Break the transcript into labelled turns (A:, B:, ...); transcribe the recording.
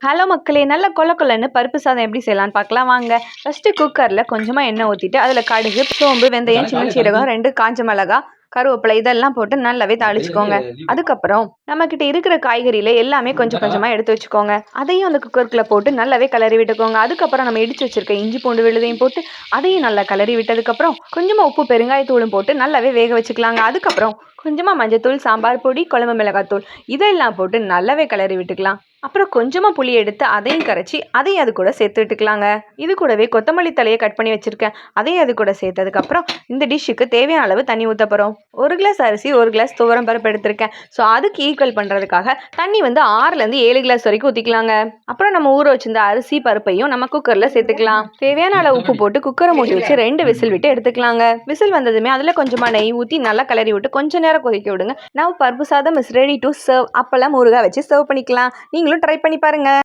A: Hello மக்களே! நல்ல கொல கொலன்னு பருப்பு சாதம் எப்படி செய்யலான்னு பார்க்கலாம் வாங்க. ஃபர்ஸ்ட்டு குக்கர்ல கொஞ்சமா எண்ணெய் ஊத்திட்டு, அதில கடுகு, சோம்பு, வெந்தயம், சின்ன சீரகம், 2 காஞ்ச மிளகா, கருவேப்பிலை இதெல்லாம் போட்டு நல்லாவே தாளிச்சுக்கோங்க. அதுக்கப்புறம் நம்மகிட்ட இருக்கிற காய்கறியில எல்லாமே கொஞ்சம் கொஞ்சமா எடுத்து வச்சுக்கோங்க. அதையும் அந்த குக்கருக்குள்ள போட்டு நல்லாவே கிளறி விட்டுக்கோங்க. அதுக்கப்புறம் நம்ம இடிச்சு வச்சிருக்க இஞ்சி பூண்டு விழுதையும் போட்டு அதையும் நல்லா கிளறி விட்டதுக்கப்புறம் கொஞ்சமா உப்பு, பெருங்காயத்தூளும் போட்டு நல்லாவே வேக வச்சுக்கலாங்க. அதுக்கப்புறம் கொஞ்சமா மஞ்சத்தூள், சாம்பார் பொடி, குழம்பு மிளகாத்தூள் இதெல்லாம் போட்டு நல்லாவே கிளறி விட்டுக்கலாம். அப்புறம் கொஞ்சமா புளி எடுத்து அதையும் கரைச்சி அதையும் அது கூட சேர்த்து விட்டுக்கலாங்க. இது கூடவே கொத்தமல்லி தழையை கட் பண்ணி வச்சிருக்கேன். அதையும் அது கூட சேர்த்ததுக்கப்புறம் இந்த டிஷ்ஷுக்கு தேவையான அளவு தண்ணி ஊற்ற போகிறோம். 1 கிளாஸ் அரிசி 1 கிளாஸ் துவரம் பருப்பு எடுத்திருக்கேன். ஸோ அதுக்கு ஈக்குவல் பண்ணுறதுக்காக தண்ணி வந்து 6லேருந்து 7 கிளாஸ் வரைக்கும் ஊற்றிக்கலாங்க. அப்புறம் நம்ம ஊற வச்சிருந்த அரிசி பருப்பையும் நம்ம குக்கரில் சேர்த்துக்கலாம். தேவையான அளவு உப்பு போட்டு குக்கரை மூடி வச்சு 2 விசில் விட்டு எடுத்துக்கலாங்க. விசில் வந்ததுமே அதில் கொஞ்சமா நெய் ஊற்றி நல்லா கிளறி விட்டு கொஞ்ச நேரம் கொதிக்க விடுங்க. நான் பருப்பு சாதம் இஸ் ரெடி டு சர்வ். அப்பெல்லாம் ஊறுகாய் வச்சு சர்வ் பண்ணிக்கலாம். நீங்களும் ட்ரை பண்ணி பாருங்க.